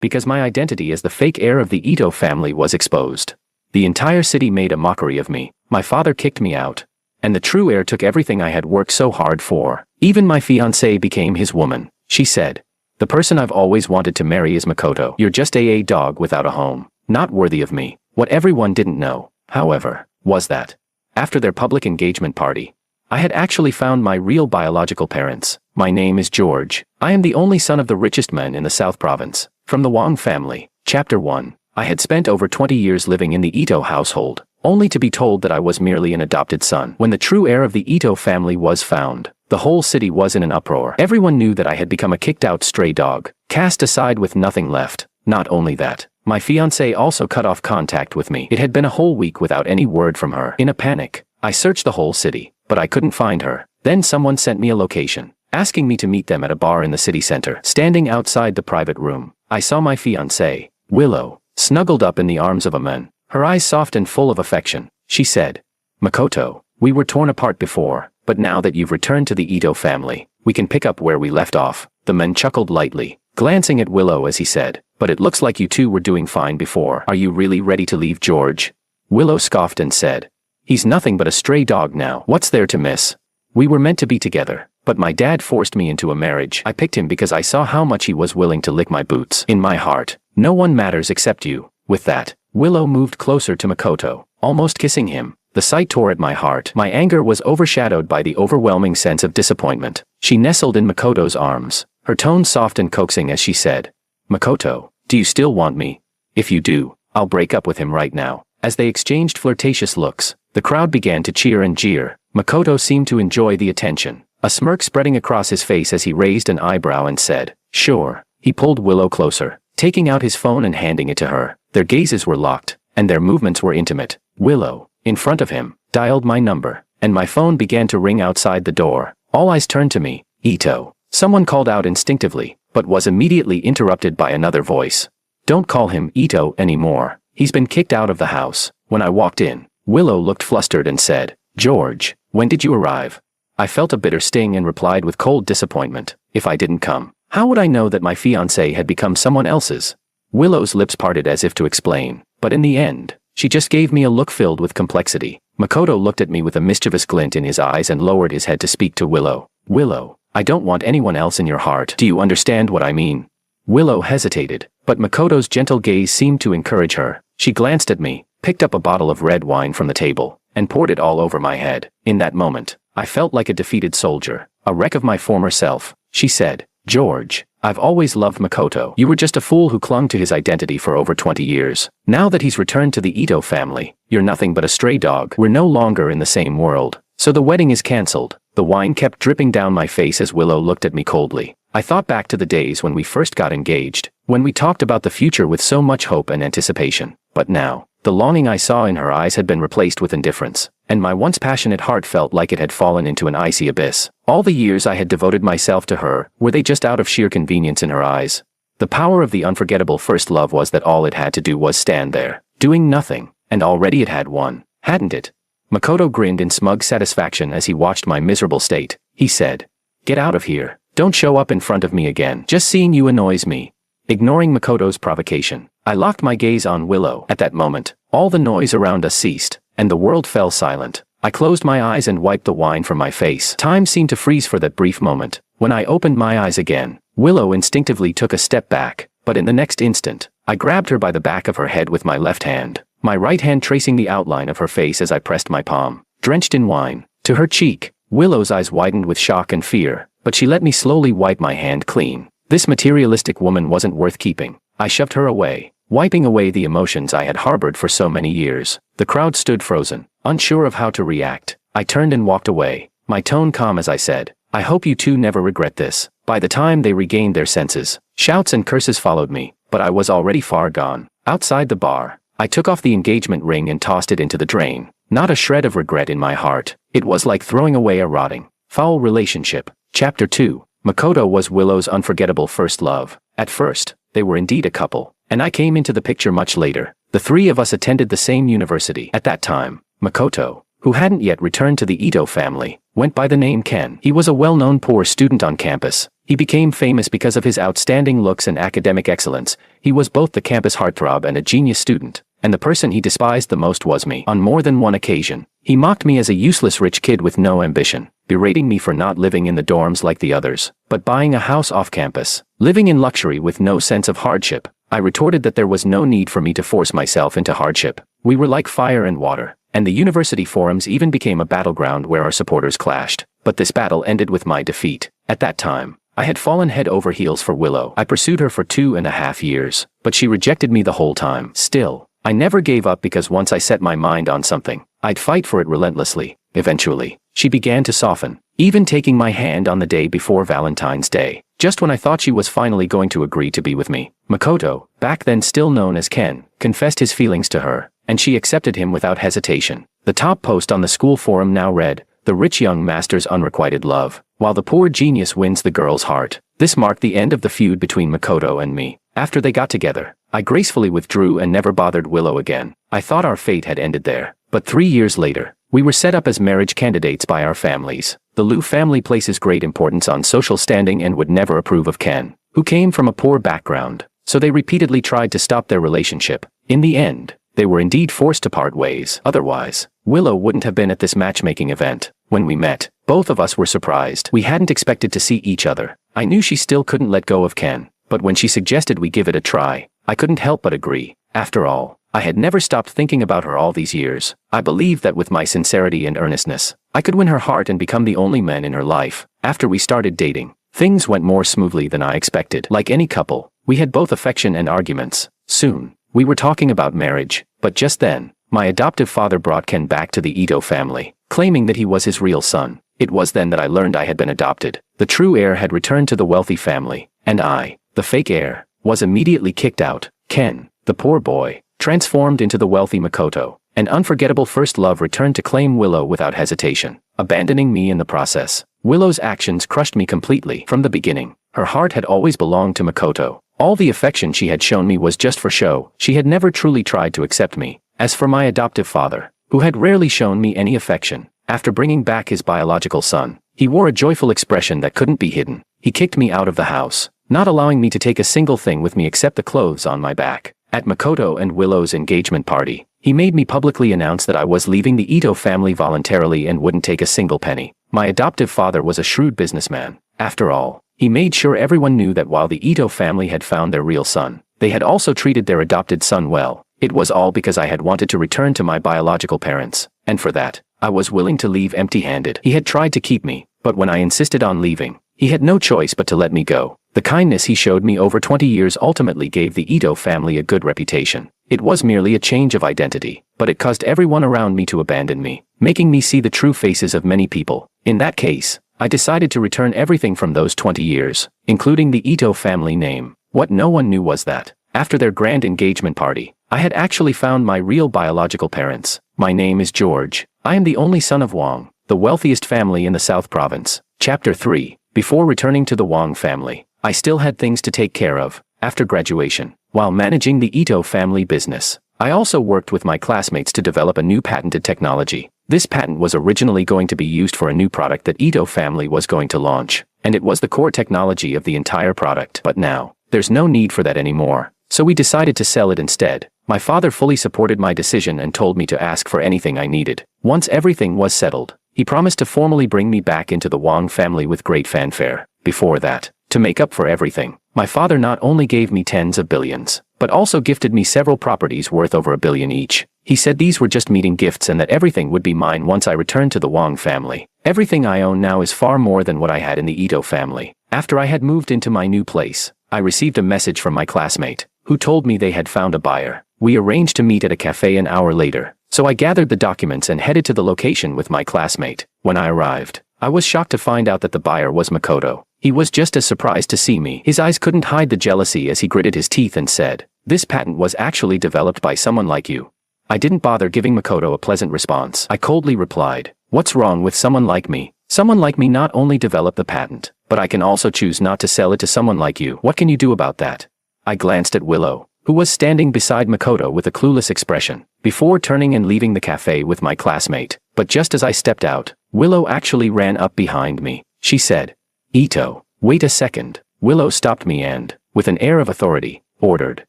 because my identity as the fake heir of the Ito family was exposed. The entire city made a mockery of me. My father kicked me out. And the true heir took everything I had worked so hard for. Even my fiancée became his woman. She said, "The person I've always wanted to marry is Makoto. You're just a dog without a home. Not worthy of me." What everyone didn't know, however, was that after their public engagement party, I had actually found my real biological parents. My name is George. I am the only son of the richest man in the South Province. From the Wang family. Chapter 1. I had spent over 20 years living in the Ito household, only to be told that I was merely an adopted son. When the true heir of the Ito family was found, the whole city was in an uproar. Everyone knew that I had become a kicked-out stray dog, cast aside with nothing left. Not only that, my fiancée also cut off contact with me. It had been a whole week without any word from her. In a panic, I searched the whole city, but I couldn't find her. Then someone sent me a location, asking me to meet them at a bar in the city center. Standing outside the private room, I saw my fiancée, Willow, snuggled up in the arms of a man, her eyes soft and full of affection. She said, "Makoto, we were torn apart before, but now that you've returned to the Ito family, we can pick up where we left off." The man chuckled lightly, glancing at Willow as he said, "But it looks like you two were doing fine before. Are you really ready to leave George?" Willow scoffed and said, "He's nothing but a stray dog now. What's there to miss? We were meant to be together, but my dad forced me into a marriage. I picked him because I saw how much he was willing to lick my boots. In my heart, no one matters except you." With that, Willow moved closer to Makoto, almost kissing him. The sight tore at my heart. My anger was overshadowed by the overwhelming sense of disappointment. She nestled in Makoto's arms, her tone soft and coaxing as she said, "Makoto, do you still want me? If you do, I'll break up with him right now." As they exchanged flirtatious looks, the crowd began to cheer and jeer. Makoto seemed to enjoy the attention, a smirk spreading across his face as he raised an eyebrow and said, "Sure." He pulled Willow closer, taking out his phone and handing it to her. Their gazes were locked, and their movements were intimate. Willow, in front of him, dialed my number, and my phone began to ring outside the door. All eyes turned to me. "Ito." Someone called out instinctively, but was immediately interrupted by another voice. "Don't call him Ito anymore. He's been kicked out of the house." When I walked in, Willow looked flustered and said, "George, when did you arrive?" I felt a bitter sting and replied with cold disappointment, "If I didn't come, how would I know that my fiancé had become someone else's?" Willow's lips parted as if to explain, but in the end, she just gave me a look filled with complexity. Makoto looked at me with a mischievous glint in his eyes and lowered his head to speak to Willow. "Willow, I don't want anyone else in your heart. Do you understand what I mean?" Willow hesitated, but Makoto's gentle gaze seemed to encourage her. She glanced at me, picked up a bottle of red wine from the table, and poured it all over my head. In that moment, I felt like a defeated soldier, a wreck of my former self. She said, "George, I've always loved Makoto. You were just a fool who clung to his identity for over 20 years. Now that he's returned to the Ito family, you're nothing but a stray dog. We're no longer in the same world. So the wedding is cancelled." The wine kept dripping down my face as Willow looked at me coldly. I thought back to the days when we first got engaged, when we talked about the future with so much hope and anticipation. But now, the longing I saw in her eyes had been replaced with indifference, and my once passionate heart felt like it had fallen into an icy abyss. All the years I had devoted myself to her, were they just out of sheer convenience in her eyes? The power of the unforgettable first love was that all it had to do was stand there, doing nothing, and already it had won, hadn't it? Makoto grinned in smug satisfaction as he watched my miserable state. He said, "Get out of here. Don't show up in front of me again. Just seeing you annoys me." Ignoring Makoto's provocation, I locked my gaze on Willow. At that moment, all the noise around us ceased, and the world fell silent. I closed my eyes and wiped the wine from my face. Time seemed to freeze for that brief moment. When I opened my eyes again, Willow instinctively took a step back, but in the next instant, I grabbed her by the back of her head with my left hand, my right hand tracing the outline of her face as I pressed my palm, drenched in wine, to her cheek. Willow's eyes widened with shock and fear, but she let me slowly wipe my hand clean. This materialistic woman wasn't worth keeping. I shoved her away, wiping away the emotions I had harbored for so many years. The crowd stood frozen, unsure of how to react. I turned and walked away, my tone calm as I said, "I hope you two never regret this." By the time they regained their senses, shouts and curses followed me, but I was already far gone. Outside the bar, I took off the engagement ring and tossed it into the drain. Not a shred of regret in my heart. It was like throwing away a rotting, foul relationship. Chapter 2. Makoto was Willow's unforgettable first love. At first, they were indeed a couple, and I came into the picture much later. The three of us attended the same university. At that time, Makoto, who hadn't yet returned to the Ito family, went by the name Ken. He was a well-known poor student on campus. He became famous because of his outstanding looks and academic excellence. He was both the campus heartthrob and a genius student, and the person he despised the most was me. On more than one occasion, he mocked me as a useless rich kid with no ambition, berating me for not living in the dorms like the others, but buying a house off campus, living in luxury with no sense of hardship. I retorted that there was no need for me to force myself into hardship. We were like fire and water, and the university forums even became a battleground where our supporters clashed. But this battle ended with my defeat. At that time, I had fallen head over heels for Willow. I pursued her for 2.5 years, but she rejected me the whole time. Still, I never gave up because once I set my mind on something, I'd fight for it relentlessly. Eventually, she began to soften, even taking my hand on the day before Valentine's Day, just when I thought she was finally going to agree to be with me. Makoto, back then still known as Ken, confessed his feelings to her, and she accepted him without hesitation. The top post on the school forum now read, "The rich young master's unrequited love, while the poor genius wins the girl's heart." This marked the end of the feud between Makoto and me. After they got together, I gracefully withdrew and never bothered Willow again. I thought our fate had ended there. But 3 years later, we were set up as marriage candidates by our families. The Liu family places great importance on social standing and would never approve of Ken, who came from a poor background, so they repeatedly tried to stop their relationship. In the end, they were indeed forced to part ways. Otherwise, Willow wouldn't have been at this matchmaking event. When we met, both of us were surprised. We hadn't expected to see each other. I knew she still couldn't let go of Ken, but when she suggested we give it a try, I couldn't help but agree. After all, I had never stopped thinking about her all these years. I believed that with my sincerity and earnestness, I could win her heart and become the only man in her life. After we started dating, things went more smoothly than I expected. Like any couple, we had both affection and arguments. Soon, we were talking about marriage, but just then, my adoptive father brought Ken back to the Ito family, claiming that he was his real son. It was then that I learned I had been adopted. The true heir had returned to the wealthy family, and I, the fake heir, was immediately kicked out. Ken, the poor boy, transformed into the wealthy Makoto. An unforgettable first love returned to claim Willow without hesitation, abandoning me in the process. Willow's actions crushed me completely. From the beginning, her heart had always belonged to Makoto. All the affection she had shown me was just for show. She had never truly tried to accept me. As for my adoptive father, who had rarely shown me any affection, after bringing back his biological son, he wore a joyful expression that couldn't be hidden. He kicked me out of the house, not allowing me to take a single thing with me except the clothes on my back. At Makoto and Willow's engagement party, he made me publicly announce that I was leaving the Ito family voluntarily and wouldn't take a single penny. My adoptive father was a shrewd businessman. After all, he made sure everyone knew that while the Ito family had found their real son, they had also treated their adopted son well. It was all because I had wanted to return to my biological parents, and for that, I was willing to leave empty-handed. He had tried to keep me, but when I insisted on leaving, he had no choice but to let me go. The kindness he showed me over 20 years ultimately gave the Ito family a good reputation. It was merely a change of identity, but it caused everyone around me to abandon me, making me see the true faces of many people. In that case, I decided to return everything from those 20 years, including the Ito family name. What no one knew was that, after their grand engagement party, I had actually found my real biological parents. My name is George. I am the only son of Wang, the wealthiest family in the South Province. Chapter 3. Before returning to the Wang family, I still had things to take care of. After graduation, while managing the Ito family business, I also worked with my classmates to develop a new patented technology. This patent was originally going to be used for a new product that Ito family was going to launch, and it was the core technology of the entire product. But now, there's no need for that anymore, so we decided to sell it instead. My father fully supported my decision and told me to ask for anything I needed. Once everything was settled, he promised to formally bring me back into the Wang family with great fanfare. Before that, to make up for everything, my father not only gave me tens of billions, but also gifted me several properties worth over $1 billion each. He said these were just meeting gifts and that everything would be mine once I returned to the Wang family. Everything I own now is far more than what I had in the Ito family. After I had moved into my new place, I received a message from my classmate, who told me they had found a buyer. We arranged to meet at a cafe an hour later, so I gathered the documents and headed to the location with my classmate. When I arrived, I was shocked to find out that the buyer was Makoto. He was just as surprised to see me. His eyes couldn't hide the jealousy as he gritted his teeth and said, "This patent was actually developed by someone like you." I didn't bother giving Makoto a pleasant response. I coldly replied, "What's wrong with someone like me? Someone like me not only developed the patent, but I can also choose not to sell it to someone like you. What can you do about that?" I glanced at Willow, who was standing beside Makoto with a clueless expression, before turning and leaving the cafe with my classmate. But just as I stepped out, Willow actually ran up behind me. She said, "Ito, Wait a second. Willow stopped me and, with an air of authority, ordered.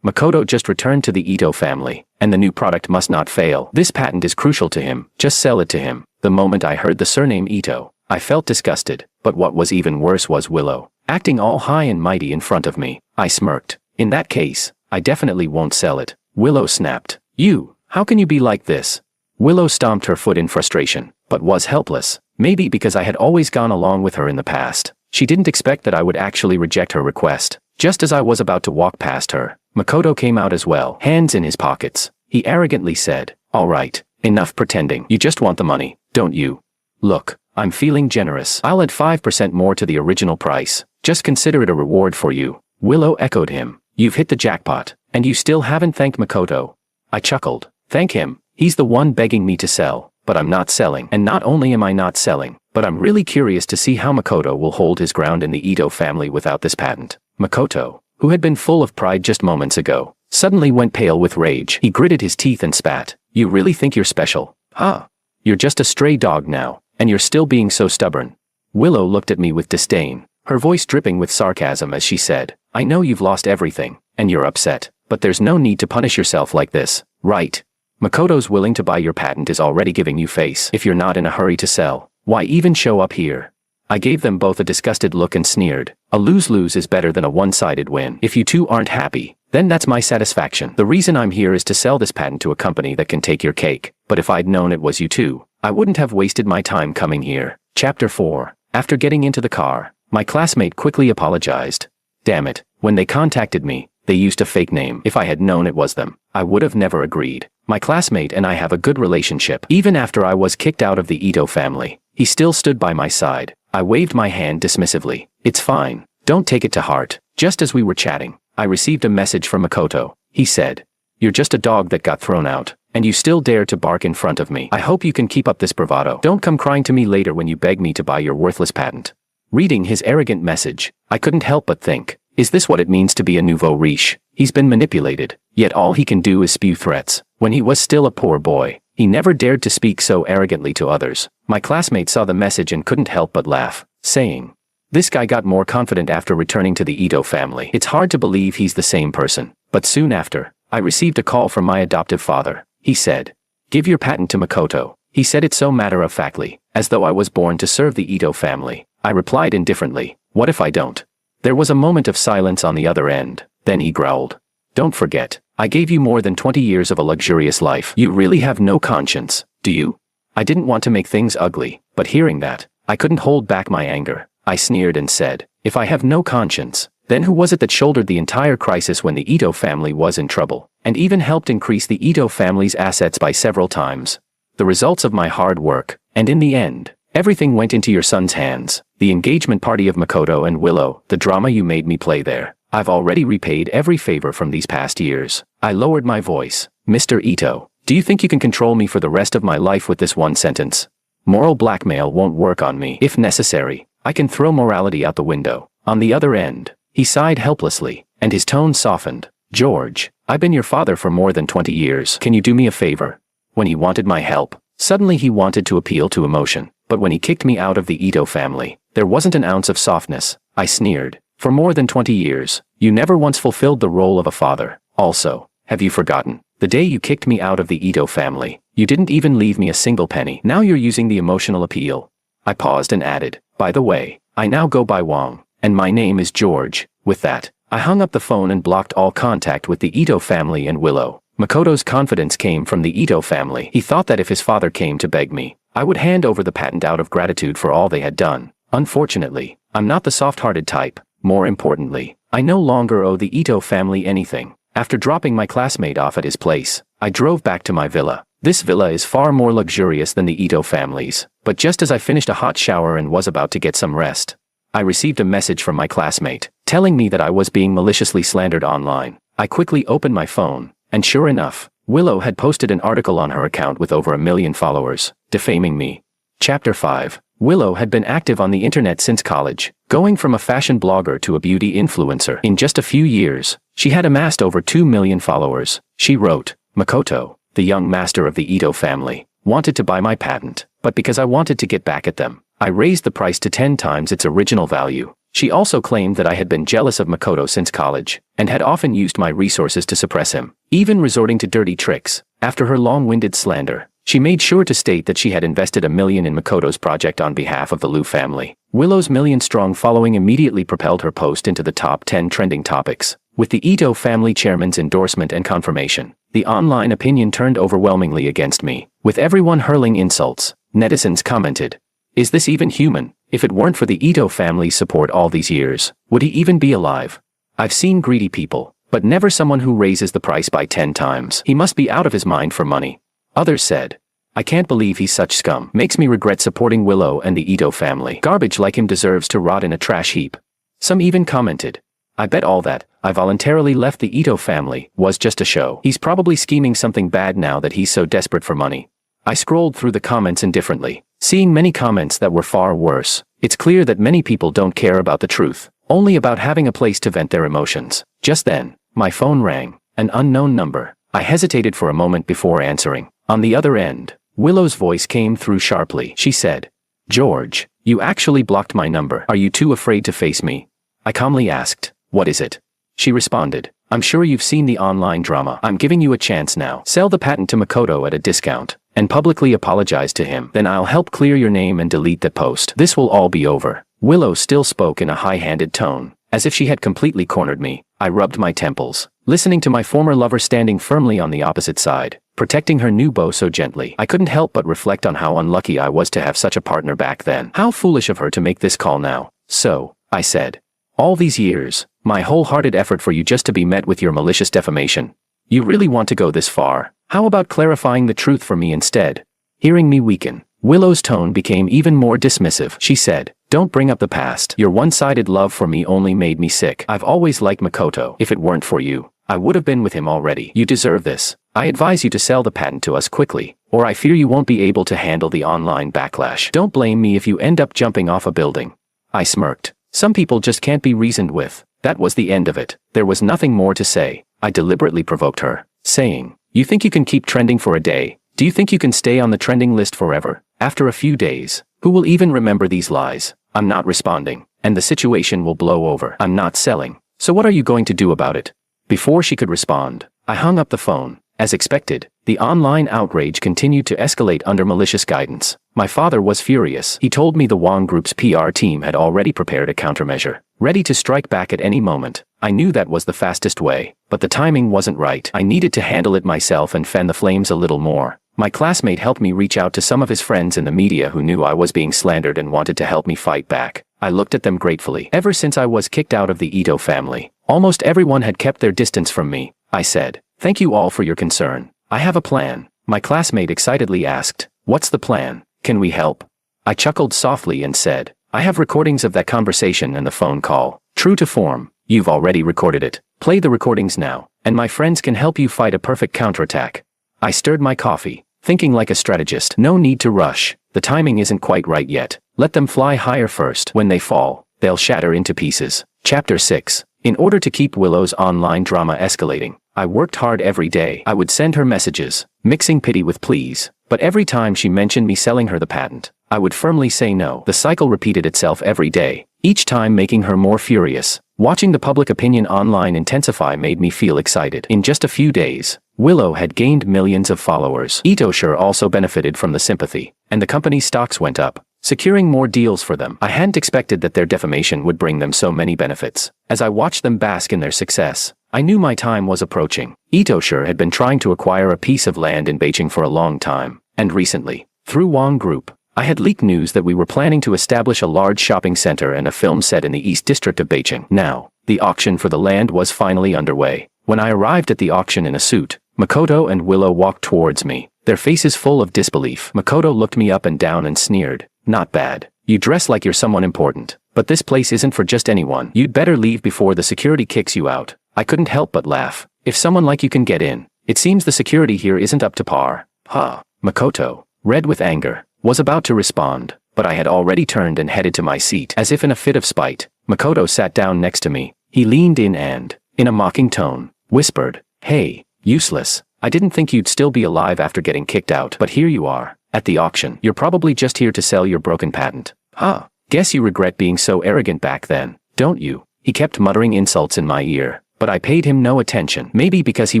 Makoto just returned to the Ito family, and the new product must not fail. This patent is crucial to him. Just sell it to him. The moment I heard the surname Ito, I felt disgusted, but what was even worse was Willow, acting all high and mighty in front of me. I smirked. In that case, I definitely won't sell it. Willow snapped. You, how can you be like this? Willow stomped her foot in frustration, but was helpless. Maybe because I had always gone along with her in the past. She didn't expect that I would actually reject her request. Just as I was about to walk past her, Makoto came out as well, hands in his pockets. He arrogantly said, "All right, enough pretending. You just want the money, don't you? Look, I'm feeling generous. I'll add 5% more to the original price. Just consider it a reward for you." Willow echoed him. "You've hit the jackpot, and you still haven't thanked Makoto." I chuckled. "Thank him. He's the one begging me to sell, but I'm not selling. And not only am I not selling, but I'm really curious to see how Makoto will hold his ground in the Ito family without this patent." Makoto, who had been full of pride just moments ago, suddenly went pale with rage. He gritted his teeth and spat. "You really think you're special? Huh? You're just a stray dog now, and you're still being so stubborn." Willow looked at me with disdain, her voice dripping with sarcasm as she said, "I know you've lost everything, and you're upset, but there's no need to punish yourself like this, right? Makoto's willing to buy your patent is already giving you face. If you're not in a hurry to sell, why even show up here?" I gave them both a disgusted look and sneered. "A lose-lose is better than a one-sided win. If you two aren't happy, then that's my satisfaction. The reason I'm here is to sell this patent to a company that can take your cake. But if I'd known it was you two, I wouldn't have wasted my time coming here." Chapter 4. After getting into the car, my classmate quickly apologized. Damn it, when they contacted me, they used a fake name. If I had known it was them, I would have never agreed. My classmate and I have a good relationship. Even after I was kicked out of the Ito family, he still stood by my side. I waved my hand dismissively. "It's fine. Don't take it to heart." Just as we were chatting, I received a message from Makoto. He said, "You're just a dog that got thrown out, and you still dare to bark in front of me. I hope you can keep up this bravado. Don't come crying to me later when you beg me to buy your worthless patent." Reading his arrogant message, I couldn't help but think, is this what it means to be a nouveau riche? He's been manipulated, yet all he can do is spew threats. When he was still a poor boy, he never dared to speak so arrogantly to others. My classmate saw the message and couldn't help but laugh, saying, "This guy got more confident after returning to the Ito family. It's hard to believe he's the same person." But soon after, I received a call from my adoptive father. He said, "Give your patent to Makoto." He said it so matter-of-factly, as though I was born to serve the Ito family. I replied indifferently, "What if I don't?" There was a moment of silence on the other end. Then he growled, "Don't forget, I gave you more than 20 years of a luxurious life. You really have no conscience, do you?" I didn't want to make things ugly, but hearing that, I couldn't hold back my anger. I sneered and said, "If I have no conscience, then who was it that shouldered the entire crisis when the Ito family was in trouble, and even helped increase the Ito family's assets by several times? The results of my hard work, and in the end, everything went into your son's hands. The engagement party of Makoto and Willow, the drama you made me play there. I've already repaid every favor from these past years." I lowered my voice. "Mr. Ito, do you think you can control me for the rest of my life with this one sentence? Moral blackmail won't work on me. If necessary, I can throw morality out the window." On the other end, he sighed helplessly, and his tone softened. "George, I've been your father for more than 20 years. Can you do me a favor?" When he wanted my help, suddenly he wanted to appeal to emotion. But when he kicked me out of the Ito family, there wasn't an ounce of softness. I sneered. "For more than 20 years, you never once fulfilled the role of a father. Also, have you forgotten? The day you kicked me out of the Ito family, you didn't even leave me a single penny. Now you're using the emotional appeal." I paused and added, "By the way, I now go by Wong, and my name is George." With that, I hung up the phone and blocked all contact with the Ito family and Willow. Makoto's confidence came from the Ito family. He thought that if his father came to beg me, I would hand over the patent out of gratitude for all they had done. Unfortunately, I'm not the soft-hearted type. More importantly, I no longer owe the Ito family anything. After dropping my classmate off at his place, I drove back to my villa. This villa is far more luxurious than the Ito family's, but just as I finished a hot shower and was about to get some rest, I received a message from my classmate, telling me that I was being maliciously slandered online. I quickly opened my phone, and sure enough, Willow had posted an article on her account with over 1 million followers, defaming me. Chapter 5. Willow had been active on the internet since college, going from a fashion blogger to a beauty influencer. In just a few years, she had amassed over 2 million followers. She wrote, "Makoto, the young master of the Ito family, wanted to buy my patent, but because I wanted to get back at them, I raised the price to 10 times its original value. She also claimed that I had been jealous of Makoto since college, and had often used my resources to suppress him, even resorting to dirty tricks. After her long-winded slander, she made sure to state that she had invested $1 million in Makoto's project on behalf of the Liu family. Willow's million-strong following immediately propelled her post into the top 10 trending topics. With the Ito family chairman's endorsement and confirmation, the online opinion turned overwhelmingly against me, with everyone hurling insults. Netizens commented, "Is this even human? If it weren't for the Ito family's support all these years, would he even be alive? I've seen greedy people, but never someone who raises the price by 10 times. He must be out of his mind for money." Others said, "I can't believe he's such scum. Makes me regret supporting Willow and the Ito family. Garbage like him deserves to rot in a trash heap." Some even commented, "I bet all that I voluntarily left the Ito family was just a show. He's probably scheming something bad now that he's so desperate for money." I scrolled through the comments indifferently, seeing many comments that were far worse. It's clear that many people don't care about the truth, only about having a place to vent their emotions. Just then, my phone rang, an unknown number. I hesitated for a moment before answering. On the other end, Willow's voice came through sharply. She said, "George, you actually blocked my number. Are you too afraid to face me?" I calmly asked, "What is it?" She responded, "I'm sure you've seen the online drama. I'm giving you a chance now. Sell the patent to Makoto at a discount, and publicly apologize to him. Then I'll help clear your name and delete that post. This will all be over." Willow still spoke in a high-handed tone, as if she had completely cornered me. I rubbed my temples, listening to my former lover standing firmly on the opposite side, protecting her new beau so gently. I couldn't help but reflect on how unlucky I was to have such a partner back then. How foolish of her to make this call now. "So," I said, "all these years, my wholehearted effort for you just to be met with your malicious defamation. You really want to go this far? How about clarifying the truth for me instead?" Hearing me weaken, Willow's tone became even more dismissive. She said, "Don't bring up the past. Your one-sided love for me only made me sick. I've always liked Makoto. If it weren't for you, I would have been with him already. You deserve this. I advise you to sell the patent to us quickly, or I fear you won't be able to handle the online backlash. Don't blame me if you end up jumping off a building." I smirked. Some people just can't be reasoned with. That was the end of it. There was nothing more to say. I deliberately provoked her, saying, "You think you can keep trending for a day? Do you think you can stay on the trending list forever? After a few days, who will even remember these lies? I'm not responding, and the situation will blow over. I'm not selling. So what are you going to do about it?" Before she could respond, I hung up the phone. As expected, the online outrage continued to escalate under malicious guidance. My father was furious. He told me the Wong Group's PR team had already prepared a countermeasure, ready to strike back at any moment. I knew that was the fastest way, but the timing wasn't right. I needed to handle it myself and fan the flames a little more. My classmate helped me reach out to some of his friends in the media who knew I was being slandered and wanted to help me fight back. I looked at them gratefully. Ever since I was kicked out of the Ito family, almost everyone had kept their distance from me. I said, "Thank you all for your concern. I have a plan." My classmate excitedly asked, "What's the plan? Can we help?" I chuckled softly and said, "I have recordings of that conversation and the phone call. True to form, you've already recorded it. Play the recordings now, and my friends can help you fight a perfect counterattack." I stirred my coffee, thinking like a strategist. No need to rush. The timing isn't quite right yet. Let them fly higher first. When they fall, they'll shatter into pieces. Chapter 6. In order to keep Willow's online drama escalating, I worked hard every day. I would send her messages, mixing pity with pleas, but every time she mentioned me selling her the patent, I would firmly say no. The cycle repeated itself every day, each time making her more furious. Watching the public opinion online intensify made me feel excited. In just a few days, Willow had gained millions of followers. Ito sure also benefited from the sympathy, and the company's stocks went up, securing more deals for them. I hadn't expected that their defamation would bring them so many benefits. As I watched them bask in their success, I knew my time was approaching. Ito sure had been trying to acquire a piece of land in Beijing for a long time, and recently, through Wong Group, I had leaked news that we were planning to establish a large shopping center and a film set in the East District of Beijing. Now, the auction for the land was finally underway. When I arrived at the auction in a suit, Makoto and Willow walked towards me, their faces full of disbelief. Makoto looked me up and down and sneered, "Not bad. You dress like you're someone important, but this place isn't for just anyone. You'd better leave before the security kicks you out." I couldn't help but laugh. If someone like you can get in, it seems the security here isn't up to par. Huh. Makoto, red with anger, was about to respond, but I had already turned and headed to my seat. As if in a fit of spite, Makoto sat down next to me. He leaned in and, in a mocking tone, whispered, "Hey, useless. I didn't think you'd still be alive after getting kicked out, but here you are, at the auction. You're probably just here to sell your broken patent. Huh. Guess you regret being so arrogant back then." don't you?" He kept muttering insults in my ear, but I paid him no attention. Maybe because he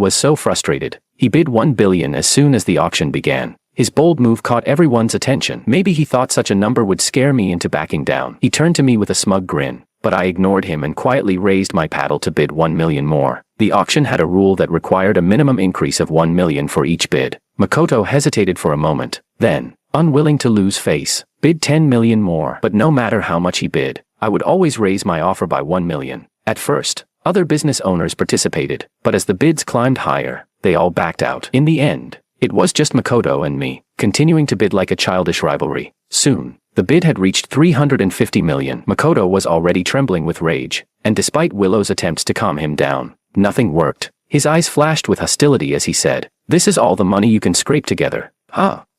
was so frustrated. He bid 1 billion as soon as the auction began. His bold move caught everyone's attention. Maybe he thought such a number would scare me into backing down. He turned to me with a smug grin, but I ignored him and quietly raised my paddle to bid 1 million more. The auction had a rule that required a minimum increase of 1 million for each bid. Makoto hesitated for a moment, then, unwilling to lose face, bid 10 million more. But no matter how much he bid, I would always raise my offer by 1 million. At first, other business owners participated, but as the bids climbed higher, they all backed out. In the end, it was just Makoto and me, continuing to bid like a childish rivalry. Soon, the bid had reached 350 million. Makoto was already trembling with rage, and despite Willow's attempts to calm him down, nothing worked. His eyes flashed with hostility as he said, "This is all the money you can scrape together.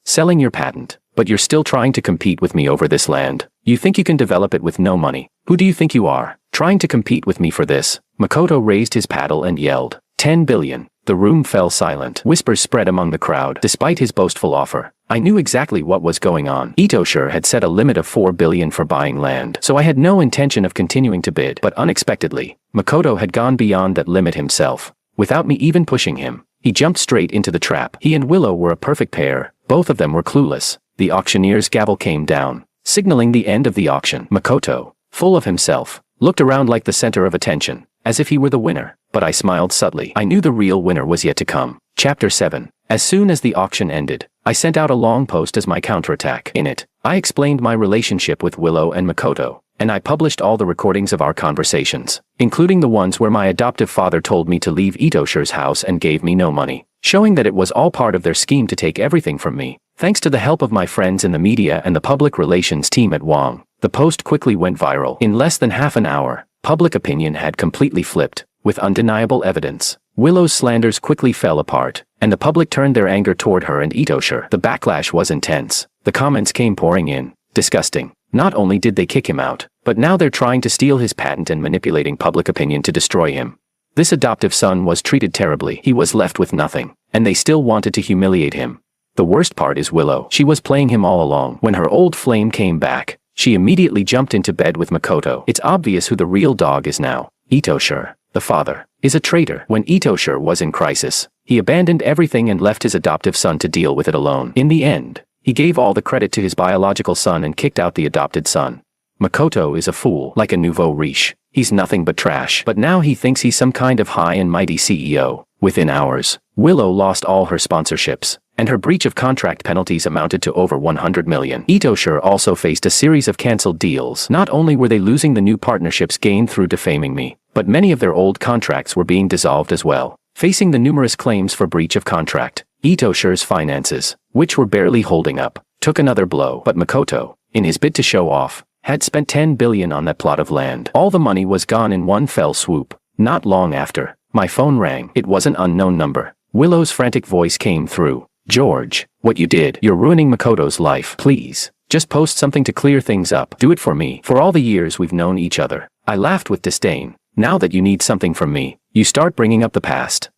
Selling your patent, but you're still trying to compete with me over this land. You think you can develop it with no money? Who do you think you are, trying to compete with me for this?" Makoto raised his paddle and yelled, 10 billion. The room fell silent. Whispers spread among the crowd. Despite his boastful offer, I knew exactly what was going on. Itoshire had set a limit of 4 billion for buying land, so I had no intention of continuing to bid. But unexpectedly, Makoto had gone beyond that limit himself. Without me even pushing him, he jumped straight into the trap. He and Willow were a perfect pair. Both of them were clueless. The auctioneer's gavel came down, signaling the end of the auction. Makoto, full of himself, looked around like the center of attention, as if he were the winner. But I smiled subtly. I knew the real winner was yet to come. Chapter 7. As soon as the auction ended, I sent out a long post as my counterattack. In it, I explained my relationship with Willow and Makoto, and I published all the recordings of our conversations, including the ones where my adoptive father told me to leave Itoshire's house and gave me no money, showing that it was all part of their scheme to take everything from me. Thanks to the help of my friends in the media and the public relations team at Wong, the post quickly went viral. In less than half an hour, public opinion had completely flipped. With undeniable evidence, Willow's slanders quickly fell apart, and the public turned their anger toward her and Itoshire. The backlash was intense. The comments came pouring in. Disgusting. Not only did they kick him out, but now they're trying to steal his patent and manipulating public opinion to destroy him. This adoptive son was treated terribly. He was left with nothing, and they still wanted to humiliate him. The worst part is Willow. She was playing him all along. When her old flame came back, she immediately jumped into bed with Makoto. It's obvious who the real dog is now. Itoshire, the father, is a traitor. When Itoshire was in crisis, he abandoned everything and left his adoptive son to deal with it alone. In the end, he gave all the credit to his biological son and kicked out the adopted son. Makoto is a fool, like a nouveau riche. He's nothing but trash. But now he thinks he's some kind of high and mighty CEO. Within hours, Willow lost all her sponsorships, and her breach of contract penalties amounted to over 100 million. Itoshire also faced a series of cancelled deals. Not only were they losing the new partnerships gained through defaming me, but many of their old contracts were being dissolved as well. Facing the numerous claims for breach of contract, Itoshire's finances, which were barely holding up, took another blow. But Makoto, in his bid to show off, had spent 10 billion on that plot of land. All the money was gone in one fell swoop. Not long after, my phone rang. It was an unknown number. Willow's frantic voice came through. "George, what you did, you're ruining Makoto's life. Please, just post something to clear things up. Do it for me. For all the years we've known each other." I laughed with disdain. "Now that you need something from me, you start bringing up the past.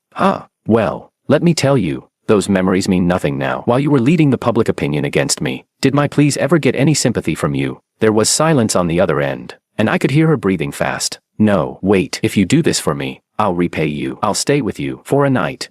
Well, let me tell you, those memories mean nothing now. While you were leading the public opinion against me, did my pleas ever get any sympathy from you?" There was silence on the other end, and I could hear her breathing fast. "No, wait. If you do this for me, I'll repay you. I'll stay with you for a night,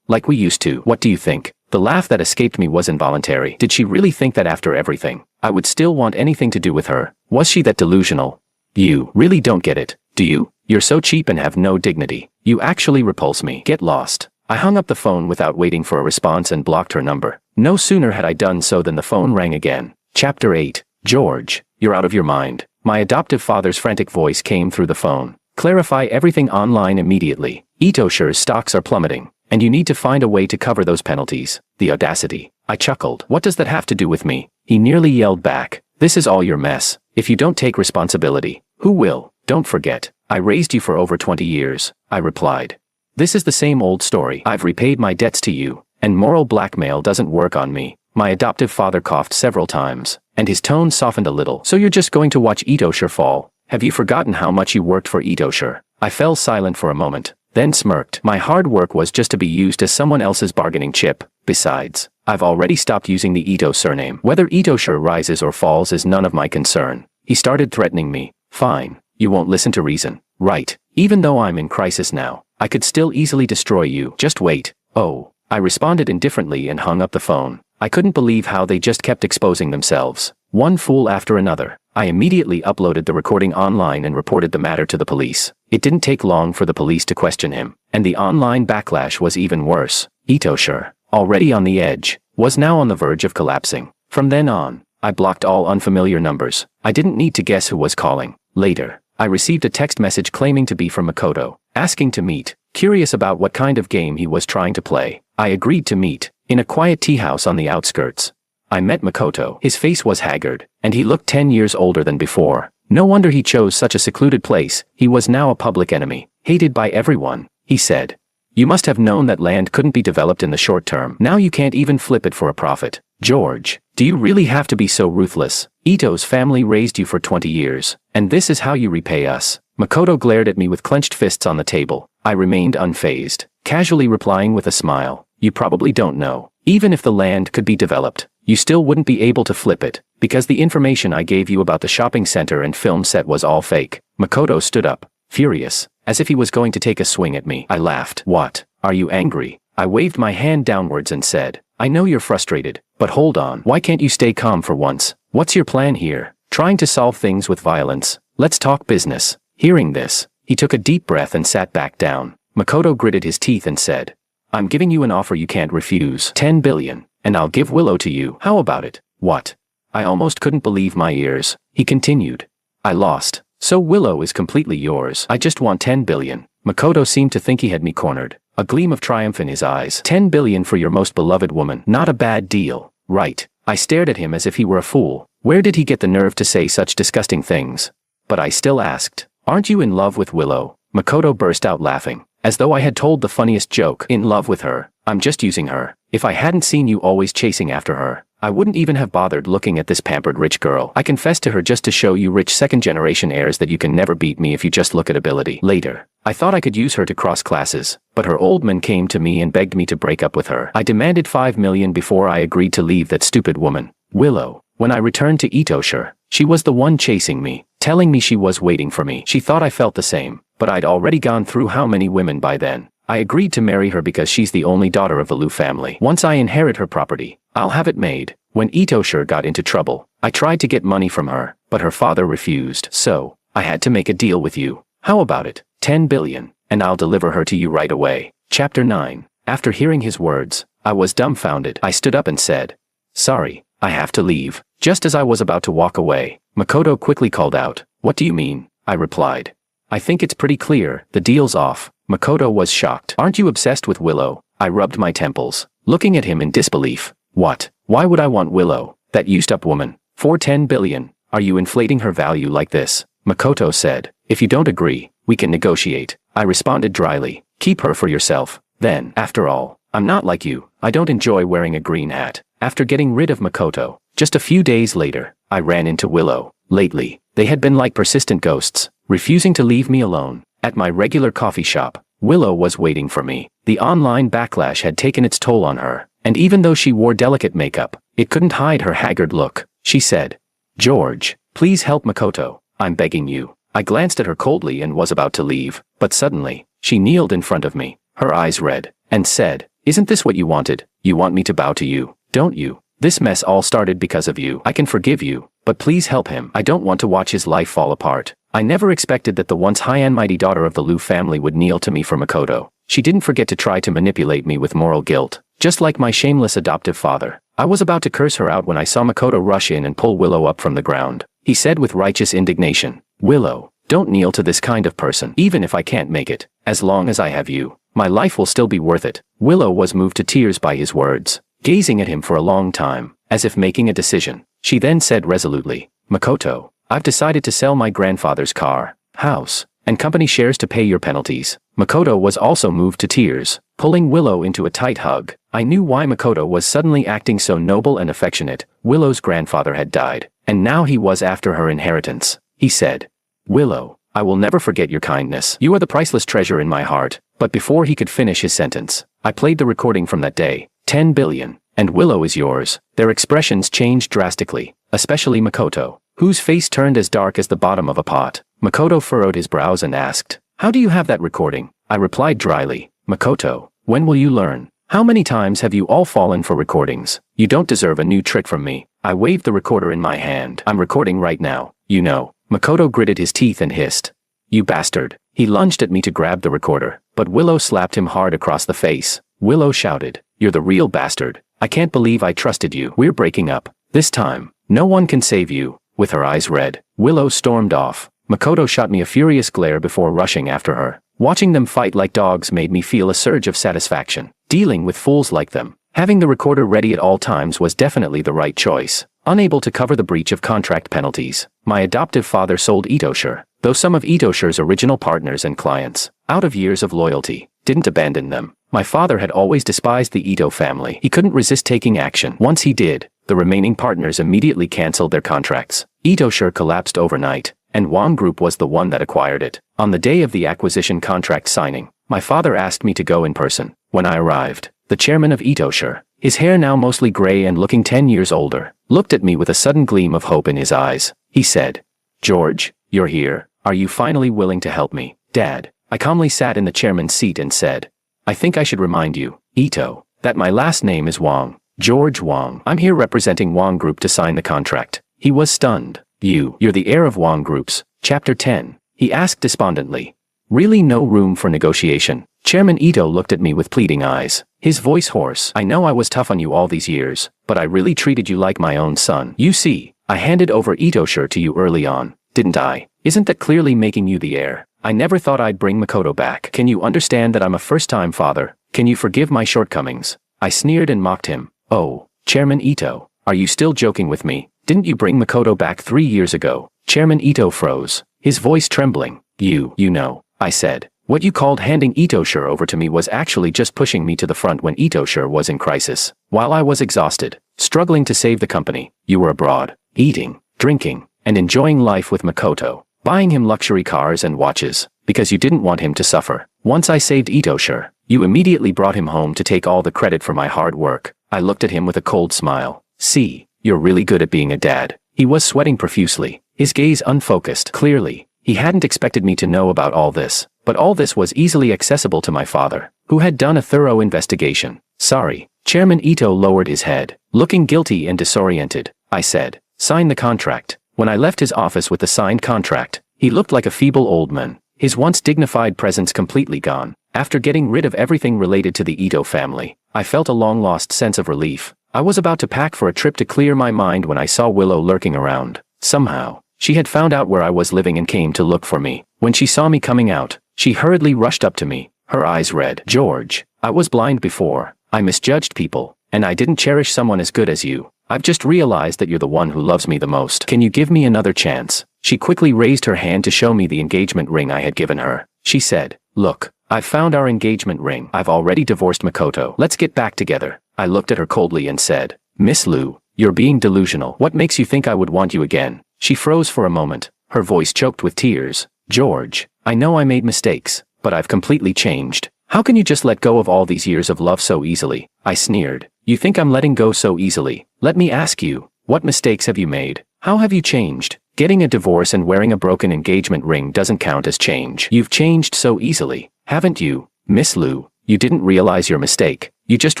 like we used to. What do you think?" The laugh that escaped me was involuntary. Did she really think that after everything, I would still want anything to do with her? Was she that delusional? You really don't get it, do you? You're so cheap and have no dignity. You actually repulse me. Get lost. I hung up the phone without waiting for a response and blocked her number. No sooner had I done so than the phone rang again. Chapter 8. George, you're out of your mind. My adoptive father's frantic voice came through the phone. Clarify everything online immediately. Itoshire's stocks are plummeting, and you need to find a way to cover those penalties. The audacity. I chuckled. What does that have to do with me? He nearly yelled back. This is all your mess. If you don't take responsibility, who will? Don't forget, I raised you for over 20 years, I replied. This is the same old story. I've repaid my debts to you, and moral blackmail doesn't work on me. My adoptive father coughed several times, and his tone softened a little. So you're just going to watch Itoshire fall? Have you forgotten how much you worked for Itoshire? I fell silent for a moment, then smirked. My hard work was just to be used as someone else's bargaining chip. Besides, I've already stopped using the Ito surname. Whether Itoshire rises or falls is none of my concern. He started threatening me. Fine. You won't listen to reason, right? Even though I'm in crisis now, I could still easily destroy you. Just wait. Oh, I responded indifferently and hung up the phone. I couldn't believe how they just kept exposing themselves, one fool after another. I immediately uploaded the recording online and reported the matter to the police. It didn't take long for the police to question him, and the online backlash was even worse. Itoshir, already on the edge, was now on the verge of collapsing. From then on, I blocked all unfamiliar numbers. I didn't need to guess who was calling. Later, I received a text message claiming to be from Makoto, asking to meet. Curious about what kind of game he was trying to play, I agreed to meet, in a quiet tea house on the outskirts. I met Makoto. His face was haggard, and he looked 10 years older than before. No wonder he chose such a secluded place. He was now a public enemy, hated by everyone. He said, "You must have known that land couldn't be developed in the short term. Now you can't even flip it for a profit. George, do you really have to be so ruthless? Ito's family raised you for 20 years, and this is how you repay us." Makoto glared at me with clenched fists on the table. I remained unfazed, casually replying with a smile, "You probably don't know. Even if the land could be developed, you still wouldn't be able to flip it, because the information I gave you about the shopping center and film set was all fake." Makoto stood up, furious, as if he was going to take a swing at me. I laughed. "What? Are you angry?" I waved my hand downwards and said, "I know you're frustrated, but hold on. Why can't you stay calm for once? What's your plan here? Trying to solve things with violence? Let's talk business." Hearing this, he took a deep breath and sat back down. Makoto gritted his teeth and said, "I'm giving you an offer you can't refuse. 10 billion, and I'll give Willow to you. How about it?" "What?" I almost couldn't believe my ears. He continued, "I lost. So Willow is completely yours. I just want 10 billion. Makoto seemed to think he had me cornered, a gleam of triumph in his eyes. 10 billion for your most beloved woman. Not a bad deal, right? I stared at him as if he were a fool. Where did he get the nerve to say such disgusting things? But I still asked, "Aren't you in love with Willow?" Makoto burst out laughing, as though I had told the funniest joke. "In love with her? I'm just using her. If I hadn't seen you always chasing after her, I wouldn't even have bothered looking at this pampered rich girl. I confessed to her just to show you rich second-generation heirs that you can never beat me if you just look at ability. Later, I thought I could use her to cross classes, but her old man came to me and begged me to break up with her. I demanded 5 million before I agreed to leave that stupid woman, Willow. When I returned to Itoshir, she was the one chasing me, telling me she was waiting for me. She thought I felt the same, but I'd already gone through how many women by then. I agreed to marry her because she's the only daughter of the Liu family. Once I inherit her property, I'll have it made." When Itoshir got into trouble, I tried to get money from her, but her father refused. So, I had to make a deal with you. How about it? 10 billion, and I'll deliver her to you right away. Chapter 9. After hearing his words, I was dumbfounded. I stood up and said, "Sorry, I have to leave." Just as I was about to walk away, Makoto quickly called out, "What do you mean?" I replied, "I think it's pretty clear, the deal's off." Makoto was shocked. "Aren't you obsessed with Willow?" I rubbed my temples, looking at him in disbelief. "What? Why would I want Willow, that used-up woman, for 10 billion? Are you inflating her value like this?" Makoto said, "If you don't agree, we can negotiate." I responded dryly, "Keep her for yourself. Then, after all, I'm not like you. I don't enjoy wearing a green hat." After getting rid of Makoto, just a few days later, I ran into Willow. Lately, they had been like persistent ghosts, refusing to leave me alone. At my regular coffee shop, Willow was waiting for me. The online backlash had taken its toll on her, and even though she wore delicate makeup, it couldn't hide her haggard look. She said, "George, please help Makoto. I'm begging you." I glanced at her coldly and was about to leave, but suddenly, she kneeled in front of me, her eyes red, and said, "Isn't this what you wanted? You want me to bow to you, don't you? This mess all started because of you. I can forgive you, but please help him. I don't want to watch his life fall apart." I never expected that the once high and mighty daughter of the Liu family would kneel to me for Makoto. She didn't forget to try to manipulate me with moral guilt, just like my shameless adoptive father. I was about to curse her out when I saw Makoto rush in and pull Willow up from the ground. He said with righteous indignation, "Willow, don't kneel to this kind of person. Even if I can't make it, as long as I have you, my life will still be worth it." Willow was moved to tears by his words, gazing at him for a long time, as if making a decision. She then said resolutely, "Makoto, I've decided to sell my grandfather's car, house, and company shares to pay your penalties." Makoto was also moved to tears, pulling Willow into a tight hug. I knew why Makoto was suddenly acting so noble and affectionate. Willow's grandfather had died, and now he was after her inheritance. He said, "Willow, I will never forget your kindness. You are the priceless treasure in my heart." But before he could finish his sentence, I played the recording from that day. 10 billion, and Willow is yours. Their expressions changed drastically, especially Makoto, whose face turned as dark as the bottom of a pot. Makoto furrowed his brows and asked, "How do you have that recording?" I replied dryly, "Makoto, when will you learn? How many times have you all fallen for recordings? You don't deserve a new trick from me." I waved the recorder in my hand. "I'm recording right now, you know." Makoto gritted his teeth and hissed, "You bastard." He lunged at me to grab the recorder, but Willow slapped him hard across the face. Willow shouted, "You're the real bastard. I can't believe I trusted you. We're breaking up. This time, no one can save you." With her eyes red, Willow stormed off. Makoto shot me a furious glare before rushing after her. Watching them fight like dogs made me feel a surge of satisfaction. Dealing with fools like them, having the recorder ready at all times was definitely the right choice. Unable to cover the breach of contract penalties, my adoptive father sold Itoshire, though some of Itoshire's original partners and clients, out of years of loyalty, didn't abandon them. My father had always despised the Ito family. He couldn't resist taking action. Once he did, the remaining partners immediately canceled their contracts. Itoshire collapsed overnight, and Wang Group was the one that acquired it. On the day of the acquisition contract signing, my father asked me to go in person. When I arrived, the chairman of Itoshire, his hair now mostly gray and looking 10 years older, looked at me with a sudden gleam of hope in his eyes. He said, "George, you're here. Are you finally willing to help me?" "Dad." I calmly sat in the chairman's seat and said, "I think I should remind you, Ito, that my last name is Wang. George Wang. I'm here representing Wang Group to sign the contract." He was stunned. You're the heir of Wang Groups. Chapter 10. He asked despondently. "Really no room for negotiation?" Chairman Ito looked at me with pleading eyes, his voice hoarse. "I know I was tough on you all these years, but I really treated you like my own son. You see, I handed over Itoshire to you early on, didn't I? Isn't that clearly making you the heir? I never thought I'd bring Makoto back. Can you understand that I'm a first-time father? Can you forgive my shortcomings?" I sneered and mocked him. "Oh, Chairman Ito, are you still joking with me? Didn't you bring Makoto back 3 years ago?" Chairman Ito froze, his voice trembling. You know," I said. "What you called handing Itoshire over to me was actually just pushing me to the front when Itoshire was in crisis. While I was exhausted, struggling to save the company, you were abroad, eating, drinking, and enjoying life with Makoto, buying him luxury cars and watches, because you didn't want him to suffer. Once I saved Itoshire, you immediately brought him home to take all the credit for my hard work." I looked at him with a cold smile. "See, you're really good at being a dad." He was sweating profusely, his gaze unfocused. Clearly, he hadn't expected me to know about all this, but all this was easily accessible to my father, who had done a thorough investigation. "Sorry." Chairman Ito lowered his head, looking guilty and disoriented. I said, "Sign the contract." When I left his office with the signed contract, he looked like a feeble old man, his once dignified presence completely gone. After getting rid of everything related to the Ito family, I felt a long-lost sense of relief. I was about to pack for a trip to clear my mind when I saw Willow lurking around. Somehow, she had found out where I was living and came to look for me. When she saw me coming out, she hurriedly rushed up to me, her eyes red. "George, I was blind before. I misjudged people, and I didn't cherish someone as good as you. I've just realized that you're the one who loves me the most. Can you give me another chance?" She quickly raised her hand to show me the engagement ring I had given her. She said, "Look, I've found our engagement ring. I've already divorced Makoto. Let's get back together." I looked at her coldly and said, "Miss Liu, you're being delusional. What makes you think I would want you again?" She froze for a moment, her voice choked with tears. "George, I know I made mistakes, but I've completely changed. How can you just let go of all these years of love so easily?" I sneered. "You think I'm letting go so easily? Let me ask you, what mistakes have you made? How have you changed? Getting a divorce and wearing a broken engagement ring doesn't count as change. You've changed so easily, haven't you, Miss Liu? You didn't realize your mistake. You just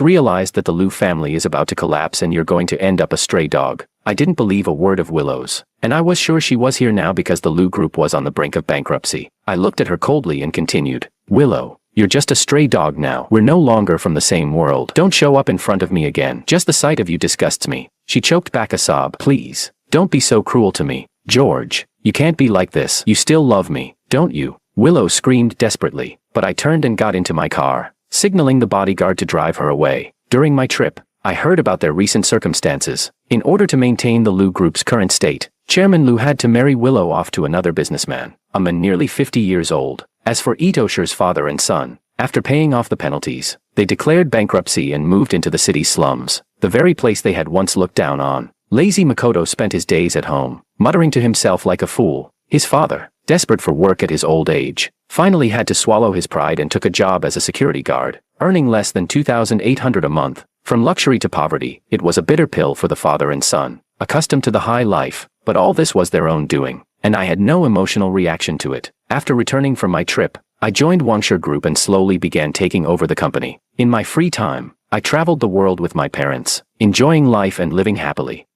realized that the Liu family is about to collapse and you're going to end up a stray dog." I didn't believe a word of Willow's, and I was sure she was here now because the Liu group was on the brink of bankruptcy. I looked at her coldly and continued, "Willow, you're just a stray dog now. We're no longer from the same world. Don't show up in front of me again. Just the sight of you disgusts me." She choked back a sob. "Please, don't be so cruel to me. George, you can't be like this. You still love me, don't you?" Willow screamed desperately, but I turned and got into my car, signaling the bodyguard to drive her away. During my trip, I heard about their recent circumstances. In order to maintain the Liu Group's current state, Chairman Liu had to marry Willow off to another businessman, a man nearly 50 years old. As for Itoshire's father and son, after paying off the penalties, they declared bankruptcy and moved into the city's slums, the very place they had once looked down on. Lazy Makoto spent his days at home, muttering to himself like a fool. His father, desperate for work at his old age, finally had to swallow his pride and took a job as a security guard, earning less than 2,800 a month. From luxury to poverty, it was a bitter pill for the father and son, accustomed to the high life, but all this was their own doing. and I had no emotional reaction to it. After returning from my trip, I joined Wangsher Group and slowly began taking over the company. In my free time, I traveled the world with my parents, enjoying life and living happily.